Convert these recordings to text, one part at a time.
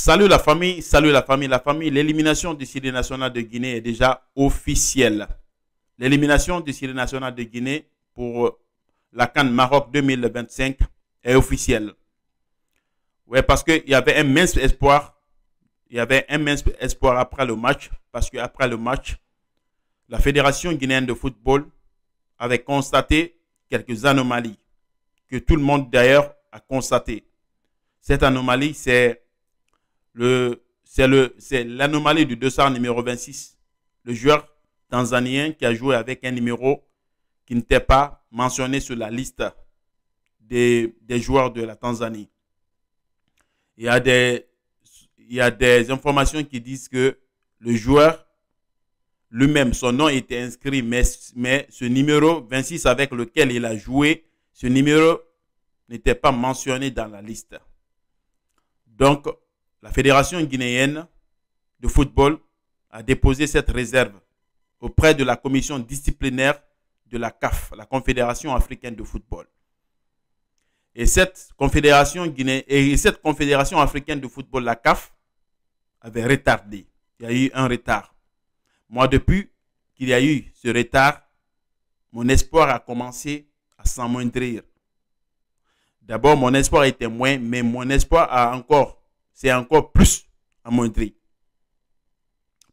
Salut la famille, salut la famille, la famille. L'élimination du Syrie national de Guinée est déjà officielle. L'élimination du Syrie national de Guinée pour la CAN Maroc 2025 est officielle. Ouais, parce qu'il y avait un mince espoir. Il y avait un mince espoir après le match. Parce qu'après le match, la Fédération guinéenne de football avait constaté quelques anomalies que tout le monde d'ailleurs a constaté. Cette anomalie, c'est l'anomalie du dossard numéro 26. Le joueur tanzanien qui a joué avec un numéro qui n'était pas mentionné sur la liste des joueurs de la Tanzanie. Il y a des informations qui disent que le joueur lui-même, son nom était inscrit, mais ce numéro 26 avec lequel il a joué, ce numéro n'était pas mentionné dans la liste. Donc, la Fédération guinéenne de football a déposé cette réserve auprès de la commission disciplinaire de la CAF, la Confédération africaine de football. Et cette confédération africaine de football, la CAF, avait retardé. Il y a eu un retard. Moi, depuis qu'il y a eu ce retard, mon espoir a commencé à s'amoindrir. D'abord, mon espoir était moins, mais mon espoir c'est encore plus amoindri.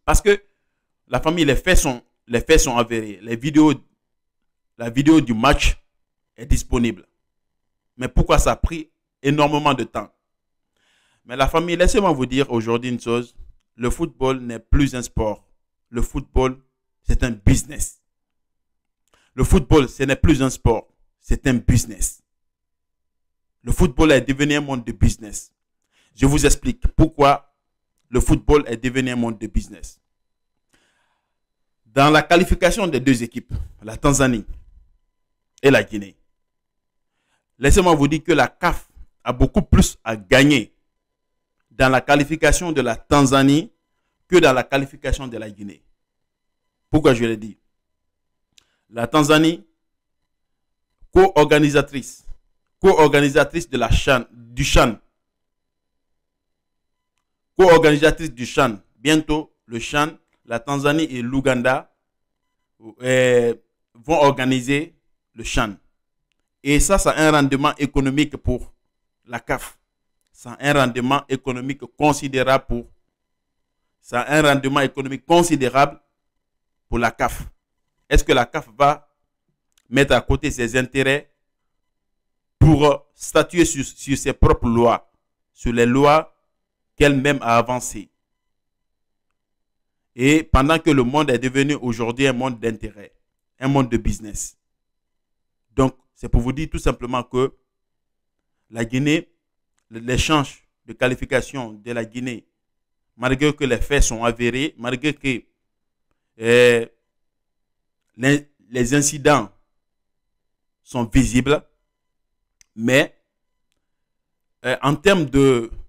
Parce que la famille, les faits sont avérés. La vidéo du match est disponible. Mais pourquoi ça a pris énormément de temps? Mais la famille, laissez-moi vous dire aujourd'hui une chose. Le football n'est plus un sport. Le football, c'est un business. Le football, ce n'est plus un sport. C'est un business. Le football est devenu un monde de business. Je vous explique pourquoi le football est devenu un monde de business. Dans la qualification des deux équipes, la Tanzanie et la Guinée, laissez-moi vous dire que la CAF a beaucoup plus à gagner dans la qualification de la Tanzanie que dans la qualification de la Guinée. Pourquoi je le dis? La Tanzanie, co-organisatrice de du CHAN, co-organisatrice du CHAN. Bientôt, le CHAN, la Tanzanie et l'Ouganda vont organiser le CHAN. Et ça a un rendement économique pour la CAF. Ça a un rendement économique considérable pour la CAF. Est-ce que la CAF va mettre à côté ses intérêts pour statuer sur ses propres lois, sur les lois qu'elle-même a avancées? Et pendant que le monde est devenu aujourd'hui un monde d'intérêt, un monde de business. Donc, c'est pour vous dire tout simplement que la Guinée, l'échange de qualification de la Guinée, malgré que les faits sont avérés, malgré que les incidents sont visibles, mais en termes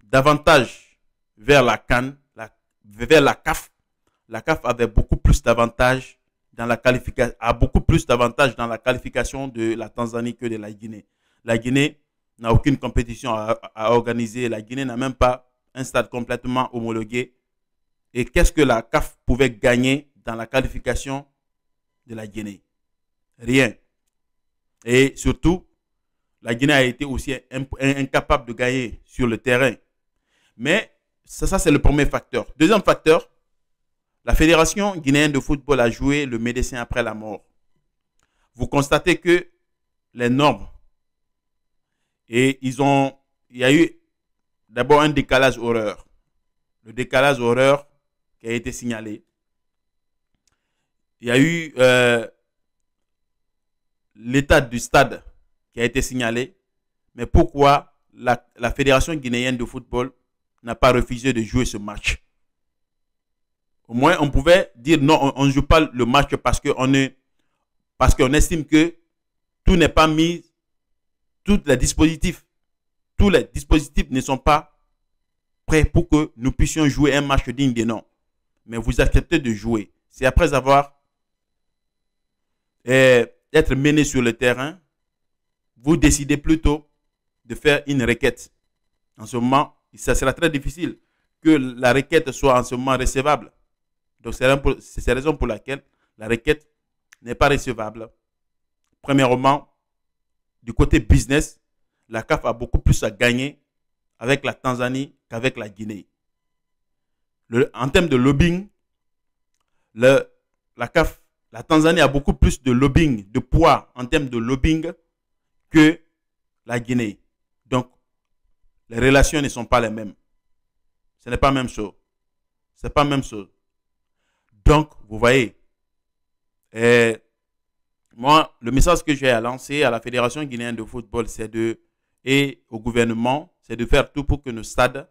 d'avantages vers la CAN, vers la CAF avait beaucoup plus d'avantages dans la qualification de la Tanzanie que de la Guinée. La Guinée n'a aucune compétition à organiser. La Guinée n'a même pas un stade complètement homologué. Et qu'est-ce que la CAF pouvait gagner dans la qualification de la Guinée? Rien. Et surtout, la Guinée a été aussi incapable de gagner sur le terrain. Mais ça c'est le premier facteur. Deuxième facteur, la Fédération guinéenne de football a joué le médecin après la mort. Vous constatez que les normes, et il y a eu d'abord un décalage horaire. Le décalage horaire qui a été signalé. Il y a eu l'état du stade qui a été signalé. Mais pourquoi la Fédération guinéenne de football n'a pas refusé de jouer ce match? Au moins, on pouvait dire non, on ne joue pas le match parce qu'on estime que tout n'est pas mis, tous les dispositifs ne sont pas prêts pour que nous puissions jouer un match digne de nom. Mais vous acceptez de jouer. C'est après avoir être mené sur le terrain, vous décidez plutôt de faire une requête. En ce moment, ça sera très difficile. que la requête soit en ce moment recevable. Donc, c'est la raison pour laquelle la requête n'est pas recevable. Premièrement, du côté business, la CAF a beaucoup plus à gagner avec la Tanzanie qu'avec la Guinée. En termes de lobbying, la CAF, la Tanzanie a beaucoup plus de lobbying, de poids en termes de lobbying que la Guinée. Donc, les relations ne sont pas les mêmes. Ce n'est pas la même chose. Ce n'est pas la même chose. Donc, vous voyez, moi, le message que j'ai à lancer à la Fédération guinéenne de football, et au gouvernement, c'est de faire tout pour que nos stades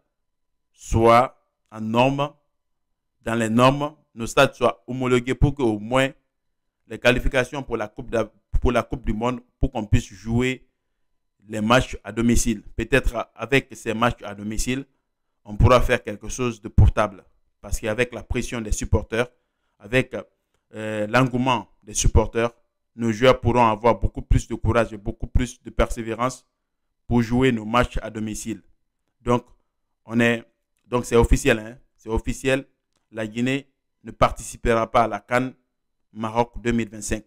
soient en normes, dans les normes, nos stades soient homologués pour qu'au moins les qualifications pour la Coupe du Monde, pour qu'on puisse jouer les matchs à domicile. Peut-être avec ces matchs à domicile, on pourra faire quelque chose de portable. Parce qu'avec la pression des supporters, avec l'engouement des supporters, nos joueurs pourront avoir beaucoup plus de courage et beaucoup plus de persévérance pour jouer nos matchs à domicile. Donc, c'est officiel. Hein? C'est officiel. La Guinée ne participera pas à la CAN Maroc 2025.